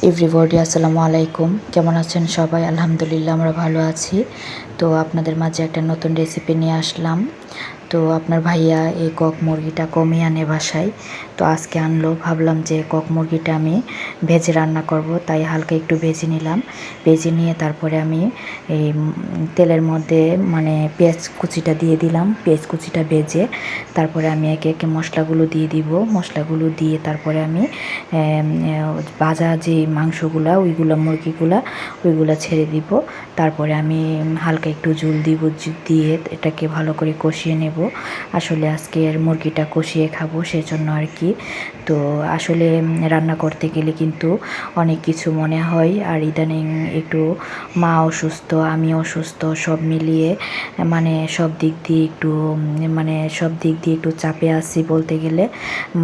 Everybody আসসালামু আলাইকুম। কেমন আছেন সবাই? আলহামদুলিল্লাহ আমরা ভালো আছি। তো আপনাদের মাঝে একটা নতুন রেসিপি নিয়ে আসলাম। তো আপনার ভাইয়া এই কক মুরগিটা কমই আনে বাসায়। তো আজকে আনলো, ভাবলাম যে কক মুরগিটা আমি ভেজে রান্না করব, তাই হালকা একটু ভেজে নিলাম। ভেজে নিয়ে তারপরে আমি এই তেলের মধ্যে পেঁয়াজ কুচিটা দিয়ে দিলাম। পেঁয়াজ কুচিটা ভেজে তারপরে আমি একে একে মশলাগুলো দিয়ে দিব। মশলাগুলো দিয়ে তারপরে আমি ভাজা যে মাংসগুলা ওইগুলা ছেড়ে দিব। তারপরে আমি হালকা একটু ঝোল দিব, দিয়ে এটাকে ভালো করে কষিয়ে নেব। আসলে আজকের মুরগিটা কষিয়ে খাবো, সেজন্য আর কি। তো আসলে রান্না করতে গেলে কিন্তু অনেক কিছু মনে হয়। আর ইদানিং একটু মা অসুস্থ, আমি অসুস্থ, সব মিলিয়ে সব দিক দিয়ে একটু চাপে আছি বলতে গেলে।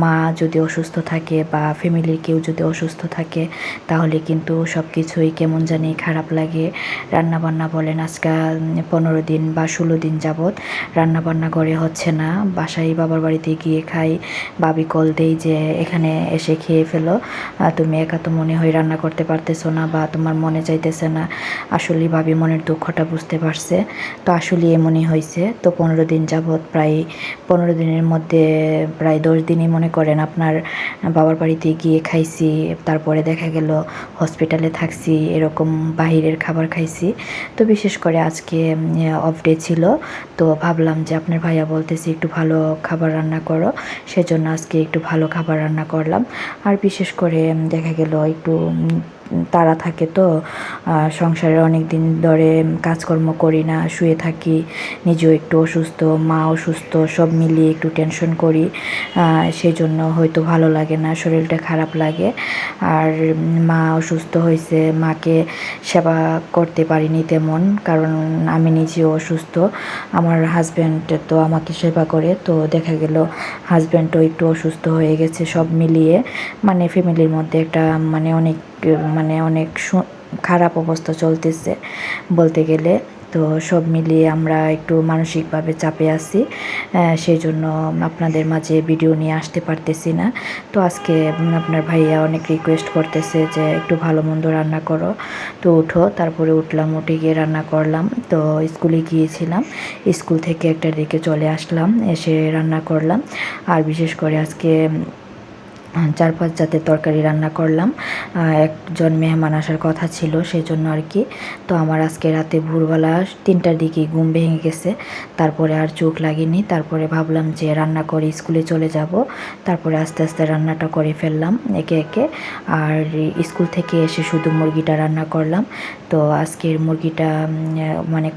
মা যদি অসুস্থ থাকে বা ফ্যামিলির কেউ যদি অসুস্থ থাকে তাহলে কিন্তু সব কিছুই কেমন জানি খারাপ লাগে। রান্নাবান্না বলেন, আজকাল 15 দিন বা 16 দিন যাবৎ রান্নাবান্না করে হচ্ছে না। বাসায় বাবার বাড়িতে গিয়ে খাই, ভাবি কল দেই যে এখানে এসে খেয়ে ফেলো, তুমি একা তো মনে হয় রান্না করতে পারতেছো না বা তোমার মনে চাইতেছে না। আসলে ভাবি মনের দুঃখটা বুঝতে পারছে। তো আসলে এমনই হয়েছে। তো 15 দিন যাবৎ, প্রায় 15 দিনের মধ্যে প্রায় 10 দিনই মনে করেন আপনার বাবার বাড়িতে গিয়ে খাইছি। তারপরে দেখা গেল হসপিটালে থাকছি, এরকম বাহিরের খাবার খাইছি। তো বিশেষ করে আজকে অফ ডে ছিল। তো ভাবলাম যে আপনার ভাইয়া বলতেছি একটু ভালো খাবার রান্না করো, সেজন্য আজকে একটু ভালো খাবার রান্না করলাম। আর বিশেষ করে দেখা গেল একটু তাড়া থাকে, তো সংসারে অনেক দিন ধরে কাজকর্ম করি না, শুয়ে থাকি, নিজেও একটু অসুস্থ, মা অসুস্থ, সব মিলিয়ে একটু টেনশন করি। সেই জন্য হয়তো ভালো লাগে না, শরীরটা খারাপ লাগে। আর মা অসুস্থ হয়েছে, মাকে সেবা করতে পারিনি তেমন, কারণ আমি নিজেও অসুস্থ। আমার হাজব্যান্ড তো আমাকে সেবা করে, তো দেখা গেল হাজব্যান্ডও একটু অসুস্থ হয়ে গেছে। সব মিলিয়ে ফ্যামিলির মধ্যে একটা অনেক খারাপ অবস্থা চলতেছে বলতে গেলে। তো সব মিলিয়ে আমরা একটু মানসিকভাবে চাপে আছি, সেই জন্য আপনাদের মাঝে ভিডিও নিয়ে আসতে পারতেছি না। তো আজকে আপনার ভাইয়া অনেক রিকোয়েস্ট করতেছে যে একটু ভালো মন্দ রান্না করো। তো উঠো, তারপরে উঠলাম, উঠে গিয়ে রান্না করলাম। তো স্কুলে গিয়েছিলাম, স্কুল থেকে 1টার দিকে চলে আসলাম, এসে রান্না করলাম। আর বিশেষ করে আজকে 4-5 জাতের তরকারি রান্না করলাম। একজন মেহমান আসার কথা ছিল, সেই জন্য আর কি। তো আমার আজকে রাতে ভোরবেলা 3টার দিকে ঘুম ভেঙে গেছে, তারপরে আর চোখ লাগেনি। তারপরে ভাবলাম যে রান্না করে স্কুলে চলে যাব, তারপরে আস্তে আস্তে রান্নাটা করে ফেললাম একে একে। আর স্কুল থেকে এসে শুধু মুরগিটা রান্না করলাম। তো আজকের মুরগিটা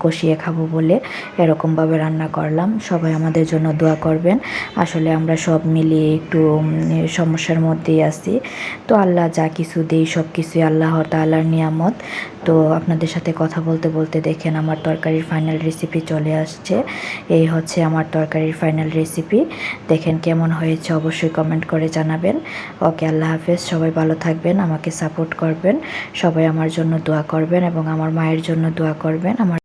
কষিয়ে খাবো বলে এরকমভাবে রান্না করলাম। সবাই আমাদের জন্য দোয়া করবেন। আসলে আমরা সব মিলিয়ে একটু সমস্যার মধ্যেই আছি। তো আল্লাহ যা কিছু দেই সব কিছুই আল্লাহ তাআলার নিয়ামত। তো আপনাদের সাথে কথা বলতে বলতে দেখেন আমার তরকারির ফাইনাল রেসিপি চলে আসছে। এই হচ্ছে আমার তরকারির ফাইনাল রেসিপি। দেখেন কেমন হয়েছে অবশ্যই কমেন্ট করে জানাবেন। ওকে, আল্লাহ হাফেজ। সবাই ভালো থাকবেন, আমাকে সাপোর্ট করবেন, সবাই আমার জন্য দোয়া করবেন এবং আমার মায়ের জন্য দোয়া করবেন।